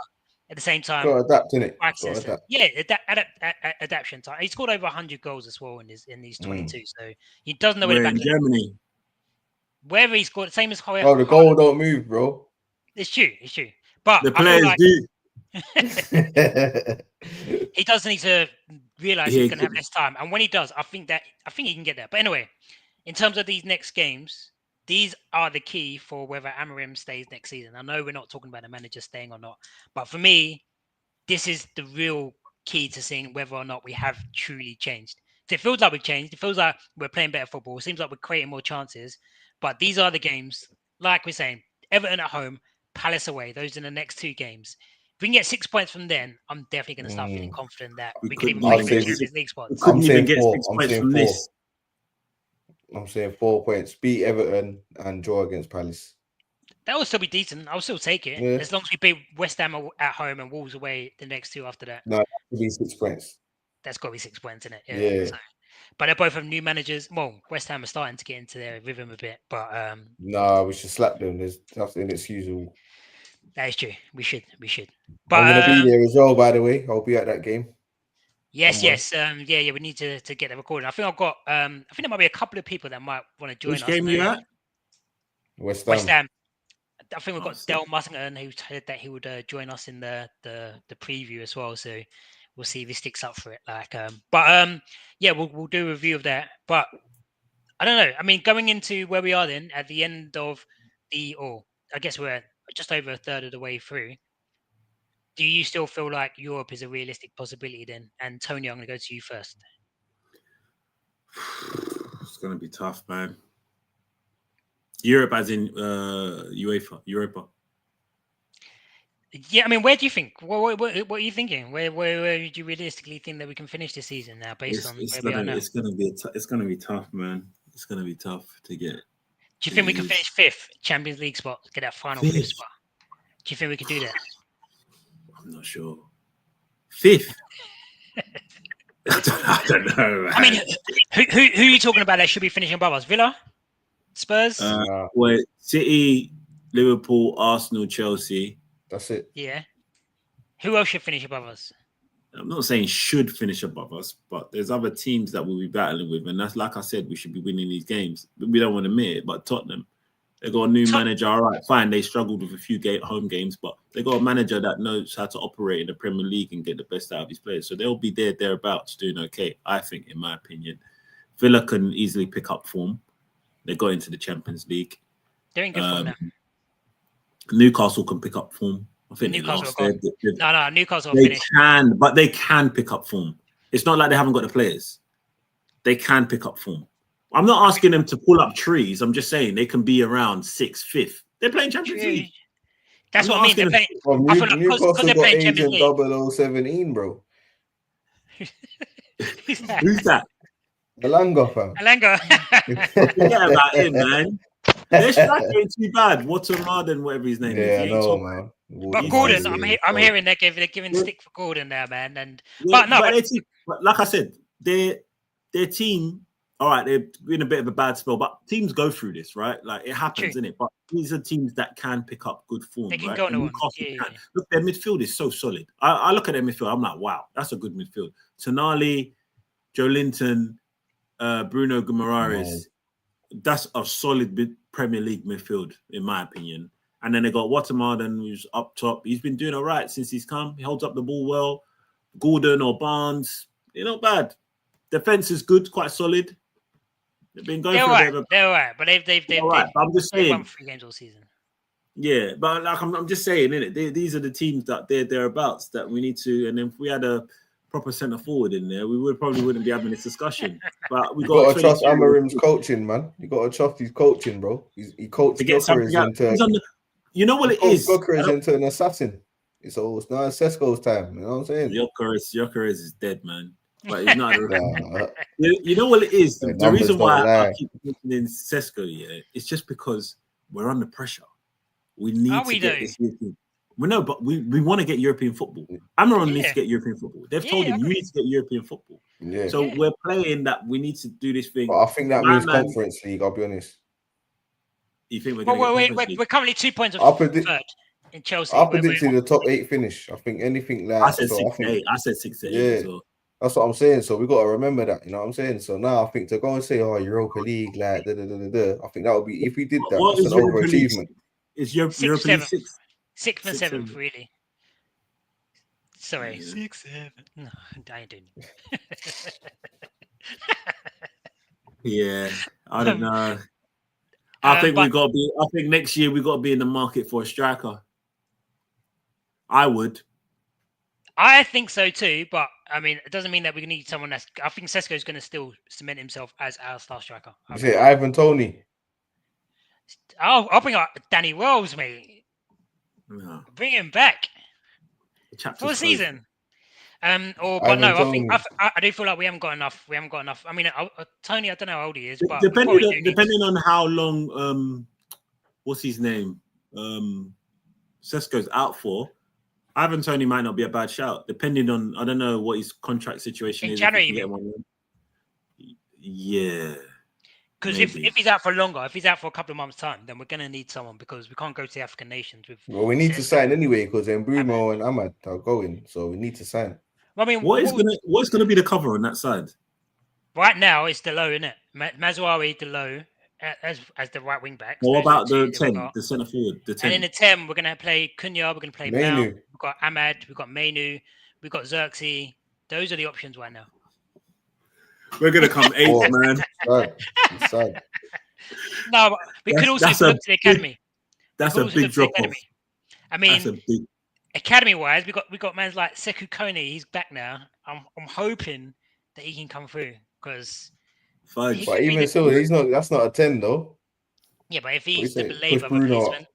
at the same time, got to adapt, innit? Yeah, adaptation time. He scored over 100 goals as well in these 22, so he doesn't know where the back in Germany. Wherever he scored, same as Hoyer. Oh, the goal don't move, bro. It's true. But the players do. He does need to realize he's going to have less time, and when he does, I think he can get there. But anyway, in terms of these next games, these are the key for whether Amorim stays next season. I know we're not talking about the manager staying or not, but for me, this is the real key to seeing whether or not we have truly changed. So it feels like we've changed. It feels like we're playing better football. It seems like we're creating more chances. But these are the games, like we're saying, Everton at home, Palace away. Those are the next 2 games. If we can get 6 points from then, I'm definitely going to start feeling confident that we could even make the Champions League spots. We couldn't even get 6 points from this. I'm saying 4 points. Beat Everton and draw against Palace. That will still be decent. I'll still take it. Yeah. As long as we beat West Ham at home and Wolves away the next 2 after that. No, that could be 6 points. That's got to be 6 points, isn't it? Yeah. So, but they're both have new managers. Well, West Ham are starting to get into their rhythm a bit. But no, we should slap them. That's inexcusable. That is true. We should. But I'm going to be there as well, by the way. I'll be at that game. Yes. We need to get the recording. I think I've got. I think there might be a couple of people that might want to join us. Which game you at? West Ham. I think we've got Del Mussington who said that he would join us in the preview as well. So we'll see if he sticks up for it. We'll do a review of that. But I don't know. I mean, going into where we are then at the end of I guess we're just over a third of the way through. Do you still feel like Europe is a realistic possibility then? And Tony, I'm going to go to you first. It's going to be tough, man. Europe as in Europa. Yeah, I mean, where do you think? What are you thinking? Where do you realistically think that we can finish this season now, based on where we are now? It's gonna be tough, man. It's gonna be tough to get. Do you think we can finish fifth Champions League spot, get that final fifth spot? Do you think we can do that? I'm not sure. Fifth. I don't know. Man. I mean, who are you talking about that should be finishing above us? Villa, Spurs. Well, City, Liverpool, Arsenal, Chelsea. That's it. Yeah. Who else should finish above us? I'm not saying should finish above us, but there's other teams that we'll be battling with, and that's like I said, we should be winning these games. We don't want to admit it, but Tottenham, they got a new manager. All right, fine. They struggled with a few home games, but they got a manager that knows how to operate in the Premier League and get the best out of his players. So they'll be thereabouts doing okay, I think, in my opinion. Villa can easily pick up form. They got into the Champions League. They're in good form now. Newcastle can pick up form. I think Newcastle Newcastle will finish. But they can pick up form. It's not like they haven't got the players. They can pick up form. I'm not asking them to pull up trees. I'm just saying they can be around 6th, 5th. They're playing Champions League. That's what I mean. They're playing. Newcastle got Agent 0017, bro. Who's that? Who's that? Alanga, fam. Forget about him, man. Their strike ain't too bad. Watermarden, whatever his name is. Yeah, I know, man. But Gordon, I'm hearing they're giving stick for Gordon now, man. And but like I said, their team, all right, they're in a bit of a bad spell, but teams go through this, right? Like it happens, isn't it? But these are teams that can pick up good form. They can right? go on. Look, their midfield is so solid. I look at their midfield, I'm like, wow, that's a good midfield. Tonali, Joe Linton, Bruno Guimaraes. That's a solid Premier League midfield, in my opinion. And then they got Watermarden, who's up top. He's been doing all right since he's come. He holds up the ball well. Gordon or Barnes, they're not bad. Defense is good, quite solid. They've been going for a bit of a... They're all right, but they've all right. But I'm just saying, won 3 games all season. Yeah, but like I'm just saying, innit? These are the teams that they're thereabouts that we need to. And if we had a proper centre forward in there, we probably wouldn't be having this discussion. But you got to trust Amorim's coaching, man. You got to trust his coaching, bro. He coached Gyökeres into. You know what it is? Gyökeres into an assassin. It's now Sesko's time. You know what I'm saying? Gyökeres is dead, man. But he's not. You know what it is? The reason why I keep mentioning Sesko, it's just because we're under pressure. We need to get this European. We know, but we want to get European football. Amorim needs to get European football. They've told him you need to get European football. Yeah. So we're playing that we need to do this thing. But I think that means Conference League. I'll be honest. You think we're currently 2 points off third in Chelsea. I predicted the top 8 finish. I think anything like I said 6 to 8. I said 6 to 8. Yeah. So. That's what I'm saying. So we got to remember that. You know what I'm saying? So now I think to go and say, Europa League, like, I think that would be, if we did that, that's an overachievement. Is Europa League 6th? 6th and 7th, really. Sorry. 6, 7. No, I ain't doing it. Yeah, I don't know. I think next year we got to be in the market for a striker. I would. I think so too, but I mean, it doesn't mean that we need someone that's. I think Sesko is going to still cement himself as our star striker. You say Ivan Toney? I'll bring up Danny Wells, mate. No. Bring him back for the season. I do feel like we haven't got enough. I mean, Tony, I don't know how old he is, but depending on how long, what's his name, Sesko's out for. Ivan Toney might not be a bad shout, depending on, I don't know what his contract situation is. January, yeah. Because if he's out for longer, if he's out for a couple of months' time, then we're going to need someone because we can't go to the African nations. Well, we need to sign anyway because Mbuemo and Ahmad are going, so we need to sign. Well, I mean, what's going to be the cover on that side? Right now, it's Delo, isn't it? Mazouari, Delo, as the right wing back. What about the 10, the centre forward? The 10. And in the 10, we're going to play Cunha, we're going to play Mount, we've got Ahmad, we've got Mainu, we've got Xerxes. Those are the options right now. We're going to come 8th, man. Sad. No, but we could also look to the academy. That's a big drop off. I mean, academy-wise, we got mans like Sekou Kone. He's back now. I'm hoping that he can come through because. But even still, he's not. That's not a 10 though. Yeah, but if What you he's the say? believer Push Bruno replacement,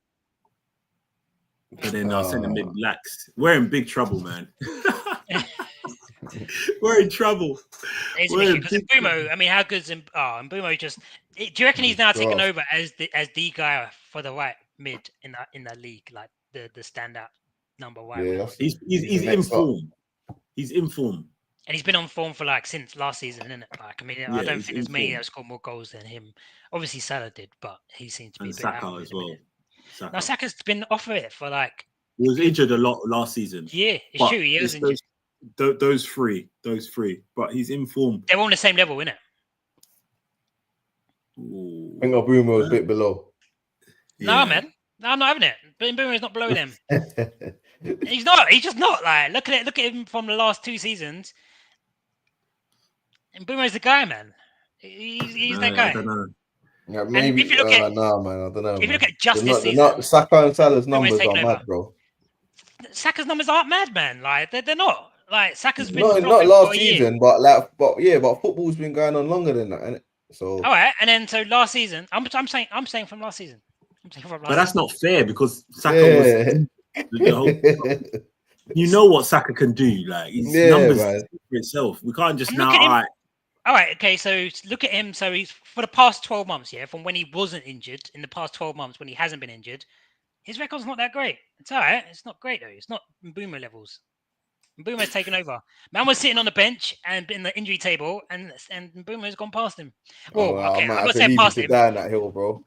But then our centre mid lacks. We're in big trouble, man. We're in trouble. it's an We're issue in because big Mbuemo. I mean, how good's Mbuemo? Just do you reckon he's now taken Grass. over as the guy for the right mid in that league, like the standout number right Yeah, mid? that's, He's the in next up. form. He's in form. And he's been on form for like since last season, isn't it? Like, I mean, I Yeah, don't he's think in there's many form. that have scored more goals than him. Obviously, Salah did, but he seems to be And a bit out Saka of it as at the well. minute. Saka. Now, Saka's been off of it for like He was injured a lot last season. yeah, it's But true. He was it's injured. those three. But he's in form. They're all on the same level, innit? I think Mbuemo was a bit below. No, man. No, I'm not having it. Mbuemo is not below them. He's not. He's just not. Like, look at it. Look at him from the last 2 seasons. And Mbuemo's the guy, man. He's that guy. I don't know. Yeah, maybe. if you look at, nah, man. I don't know. if you Man. look at just They're this not, season, Saka and Salah's numbers taking are over. mad, bro. Saka's numbers aren't mad, man. Like they're not. Like Saka's been Not flopping last for a year. season, but football's been going on longer than that, innit? So All right, and then so last season, I'm saying from last season. But that's not fair because Saka was the whole. You know what Saka can do, like his numbers for itself. We can't just now. All right, okay. So look at him. So he's for the past 12 months, yeah, from when he wasn't injured. In the past 12 months, when he hasn't been injured, his record's not that great. It's all right. It's not great though. It's not Mbuemo levels. Mbuemo's taken over. Man was sitting on the bench and in the injury table, and Mbuemo's gone past him. Well, okay, I'm not saying past him. Down that hill, bro.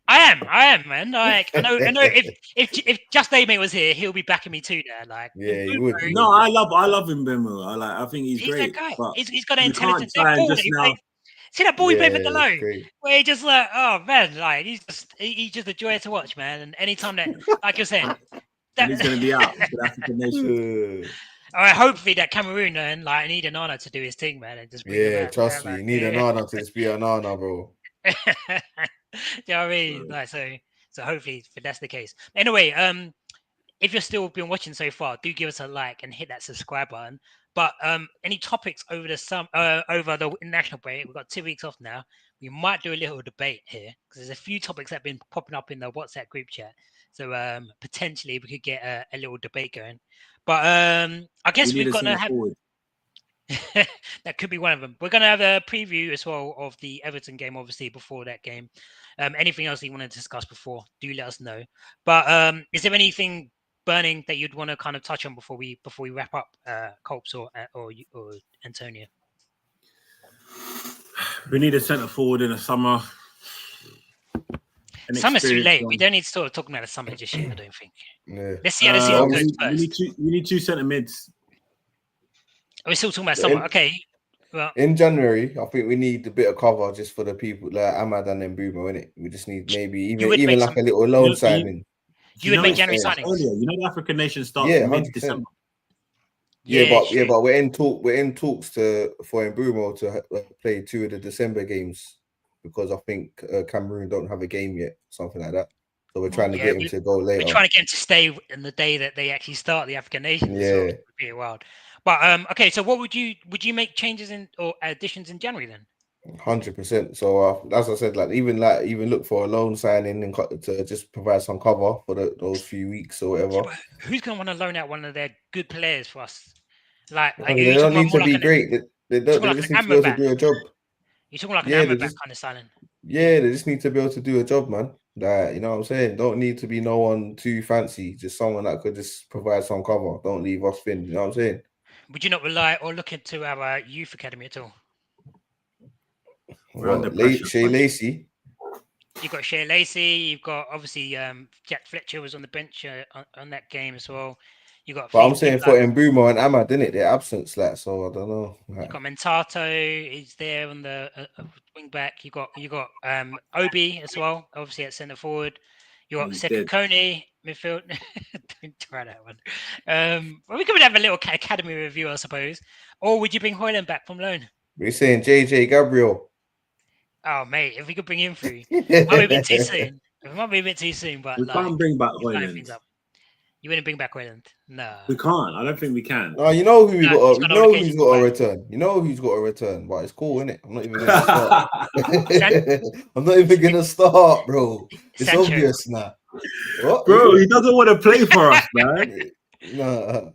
I am, man. Like I know. If Just Aimee was here, he'll be backing me too. There, like yeah, he would. No, I love Mbuemo. I think he's great. That guy. But he's got an intelligence. That ball that he played. See that ball he played for Delo, where he just like, oh man, like he's just a joy to watch, man. And anytime that, like you're saying, and he's going to be out for the African nation. All right, hopefully that Cameroon and like need Anana to do his thing, man, and just trust me, you need Anana to just be Anana, bro. Do you know what I mean? Like so hopefully that's the case. Anyway, if you're still been watching so far, do give us a like and hit that subscribe button. But any topics over the international break? We've got 2 weeks off now. We might do a little debate here because there's a few topics that have been popping up in the WhatsApp group chat. So potentially we could get a little debate going. But I guess we're gonna have that could be one of them. We're gonna have a preview as well of the Everton game, obviously before that game. Anything else you want to discuss before? Do let us know. But is there anything burning that you'd want to kind of touch on before we wrap up, Culps or Antonio? We need a centre forward in the summer. Summer's too late. We don't need to start talking about the summer just yet. I don't think. Yeah. Let's see how the season goes first. We need 2 centre mids. We're still talking about summer. Okay. Well, in January, I think we need a bit of cover just for the people like Ahmad and Mbuemo, innit? We just need maybe even like a little loan signing. You would make January signings earlier. You know, the African nation starts mid-December. But we're in talks for Mbuemo to play 2 of the December games because I think Cameroon don't have a game yet, something like that. So we're trying to get him to go later. We're trying to get him to stay in the day that they actually start the African Nations. Yeah, so it would be wild. But okay, so what would you make changes in or additions in January then? 100%. So as I said, even look for a loan signing and to just provide some cover for those few weeks or whatever. Yeah, who's going to want to loan out one of their good players for us? Like they don't need to be great. They just need to be able to do a job. You're talking like an Amrabat kind of signing. Yeah, they just need to be able to do a job, man. Like, you know what I'm saying? Don't need to be no one too fancy. Just someone that could just provide some cover. Don't leave us thin. You know what I'm saying? Would you not rely or look into our youth academy at all? Shea Lacey. You've got Shea Lacey. You've got obviously Jack Fletcher was on the bench on that game as well. You got. But I'm saying for Mbuemo and Ahmad, didn't it? Their absence, so I don't know. You got Mentato. He's there on the wing back. You got Obi as well. Obviously at centre forward. You got Sesko midfield. Don't try that one. Well, we could have a little academy review, I suppose. Or would you bring Højlund back from loan? We're saying JJ Gabriel. Oh mate, if we could bring him through, it might be a bit too soon. It might be a bit too soon, but we can't bring back Højlund. You wouldn't bring back Wayland? No. We can't. I don't think we can. No, you know who we No, got. he's You got know obligations who's got to a play. return. You know who's got a return, but it's cool, innit? I'm not even gonna start. I'm not even gonna start, bro. It's Sancho. obvious now. What? Bro, he doesn't want to play for us, man. Nah,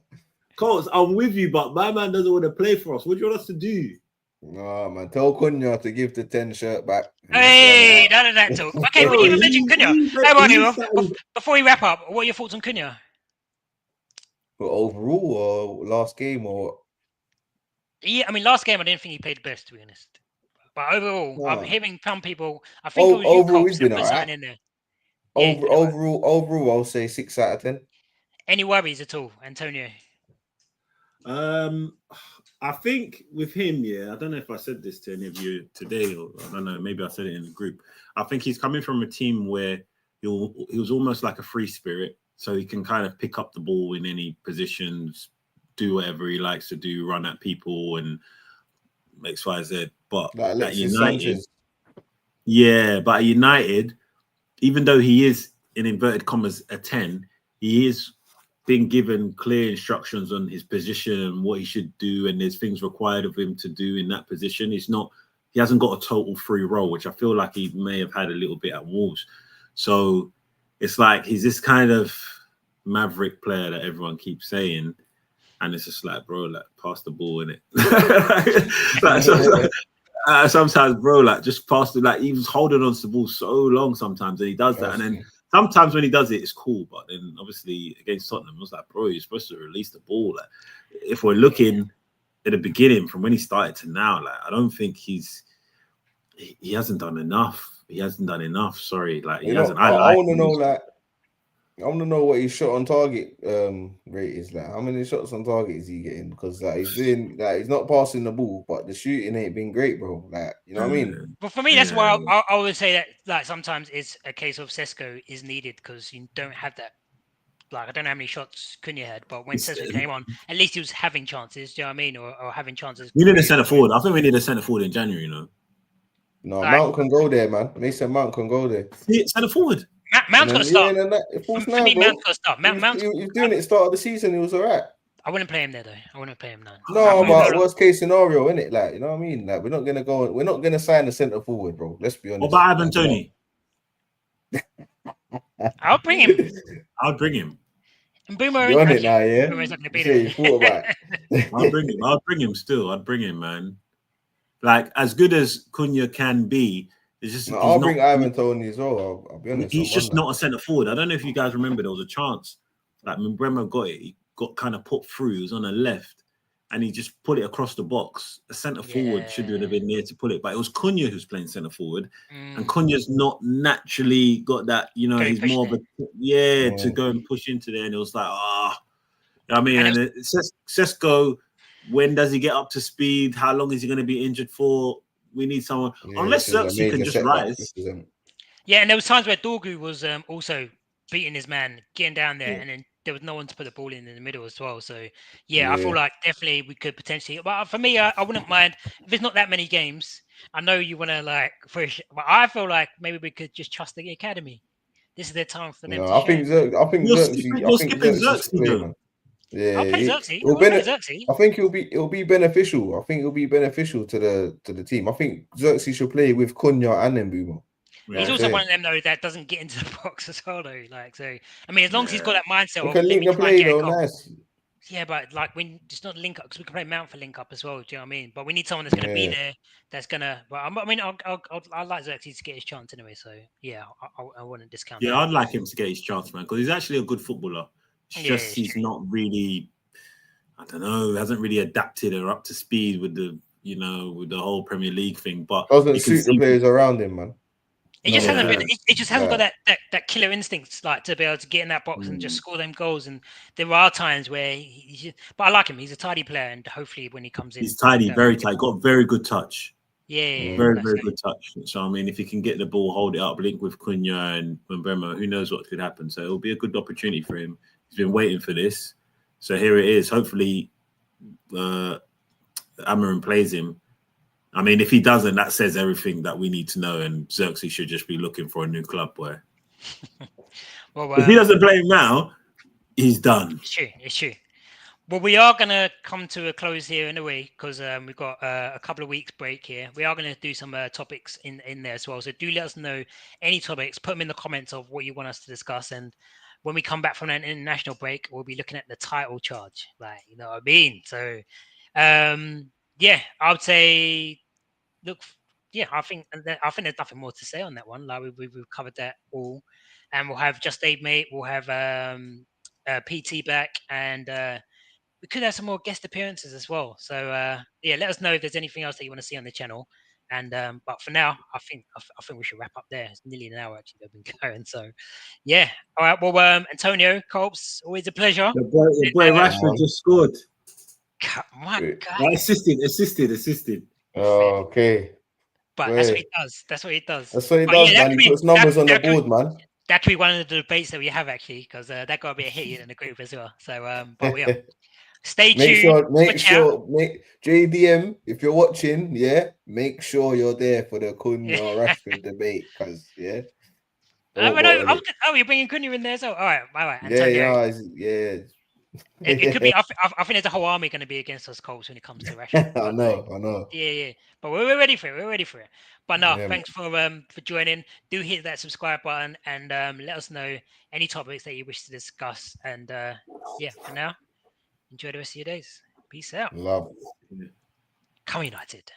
Colts, I'm with you, but my man doesn't want to play for us. What do you want us to do? nah, man. Tell Cunha to give the 10 shirt back. Hey, none of that talk. Okay, we Bro, didn't even mention Cunha. Hey, before we wrap up, what are your thoughts on Cunha? But overall, or last game, or Yeah, I mean, last game I didn't think he played the best, to be honest. But overall, I'm Nah. hearing some people. I think it was you, overall, Culps, he's that been put alright. something in there. Yeah, he's been alright. Overall, I'll say 6 out of 10. Any worries at all, Antonio? I think with him, I don't know if I said this to any of you today, or I don't know, maybe I said it in the group. I think he's coming from a team where he was almost like a free spirit, so he can kind of pick up the ball in any positions, do whatever he likes to do, run at people and X, Y, Z. But Like at Alexis United, Sanchez. but at United, even though he is in inverted commas a 10, he is been given clear instructions on his position and what he should do, and there's things required of him to do in that position. He hasn't got a total free role, which I feel like he may have had a little bit at Wolves. So it's like he's this kind of maverick player that everyone keeps saying, and it's just like, bro, like pass the ball in it. Sometimes, bro, like just pass it. Like he was holding on to the ball so long sometimes, and he does that, and then sometimes when he does it, it's cool. But then obviously against Tottenham, I was like, bro, you're supposed to release the ball. Like if we're looking at the beginning from when he started to now, like I don't think he hasn't done enough. He hasn't done enough. Sorry, like he hasn't. I want to know, like, I want to know what his shot on target rate is. Like, how many shots on target is he getting? Because he's doing, like, he's not passing the ball, but the shooting ain't been great, bro. Like, you know what I mean? But for me, that's why I would say that, like, sometimes it's a case of Sesko is needed because you don't have that. Like, I don't know how many shots Cunha had, but when Sesko came on, at least he was having chances. Do you know what I mean? Or having chances. We need a centre forward. I think we need a centre forward in January. You know. No, Mount can go there, man. Mason Mount can go there. Centre forward. Mount's got to start. For me, Mount's got to start. He was doing it at the start of the season. He was all right. I wouldn't play him there, though. I wouldn't play him now. No, but worst case scenario, innit? Like, you know what I mean? Like, we're not gonna sign a centre forward, bro. Let's be honest. What about Ivan Toney? I'll bring him. Mbuemo, you're on it now, yeah? Mbuemo's not gonna be there. You thought about it. I'll bring him still. I'd bring him, man. Like, as good as Cunha can be, it's just. No, I'll bring Ivan Toney as well. I'll be honest. He's just not a centre forward. I don't know if you guys remember, there was a chance. Like, Mbuemo got it. He got kind of put through. He was on the left, and he just put it across the box. A centre forward should have been there to put it, but it was Cunha who's playing centre forward, and Cunha's not naturally got that. You know, he's more of a to go and push into there, and it was like, I mean, and Sesko, when does he get up to speed? How long is he going to be injured for? We need someone, unless Xerxes can just rise. Yeah, and there was times where Dorgu was also beating his man, getting down there, and then there was no one to put the ball in the middle as well. So, I feel like definitely we could potentially. But for me, I wouldn't mind if it's not that many games. I know you want to like push, but I feel like maybe we could just trust the academy. This is their time for them. I think Xerxes play, man. Yeah, I think it'll be beneficial. I think it'll be beneficial to the team. I think Xerxes should play with Cunha and Mbuemo. He's also one of them though that doesn't get into the box as well though. Like, so I mean, as long as he's got that mindset, we can link the play though, nice. Yeah, but like when just not link up because we can play Mount for link up as well. Do you know what I mean? But we need someone that's going to be there. That's gonna. But I mean, I'd like Xerxes to get his chance anyway. So yeah, I wouldn't discount. Yeah, I'd like him to get his chance, man, because he's actually a good footballer. It's just he's not really. I don't know. Hasn't really adapted or up to speed with the whole Premier League thing. But doesn't suit the players around him, man. It just hasn't been. It just hasn't got that killer instincts, like to be able to get in that box and just score them goals. And there are times where but I like him. He's a tidy player, and hopefully when he comes in, he's tidy, very tidy. Got very good touch. Yeah, very good touch. So I mean, if he can get the ball, hold it up, link with Cunha and Mbuemo, who knows what could happen. So it'll be a good opportunity for him. He's been waiting for this, so here it is. Hopefully, Amorim plays him. I mean, if he doesn't, that says everything that we need to know, and Xerxes should just be looking for a new club. Where if he doesn't play him now, He's done. It's true. Well, we are going to come to a close here in a way because we've got a couple of weeks break here. We are going to do some topics in there as well. So do let us know any topics. Put them in the comments of what you want us to discuss. And when we come back from an international break, we'll be looking at the title charge. Like, you know what I mean? So, yeah, I would say, look, yeah, I think there's nothing more to say on that one. Like we've covered that all. And we'll have Just Aid Mate. We'll have PT back and... we could have some more guest appearances as well. So yeah, let us know if there's anything else that you want to see on the channel. And but for now, I think we should wrap up there. It's nearly an hour actually they've been going. So yeah, all right. Well, Antonio, Culps, always a pleasure. Your boy Rashford just scored. My God. Assisted. Okay. But that's what he does. That's what he does. That's what he But does, yeah, man. He puts numbers on the board, man. That could be one of the debates that we have actually, because that got a bit heated in the group as well. So, but yeah, stay tuned. Make sure, JDM, if you're watching, yeah, make sure you're there for the Cunha Rashford debate, because yeah. You're bringing Cunha in there, so all right. Antonio. Yeah. It could be. I think there's a whole army going to be against us Colts when it comes to Rashford. I know. Yeah. But we're ready for it. But no, Yeah, thanks for joining. Do hit that subscribe button and let us know any topics that you wish to discuss. And yeah, for now, enjoy the rest of your days. Peace out. Love. Come United.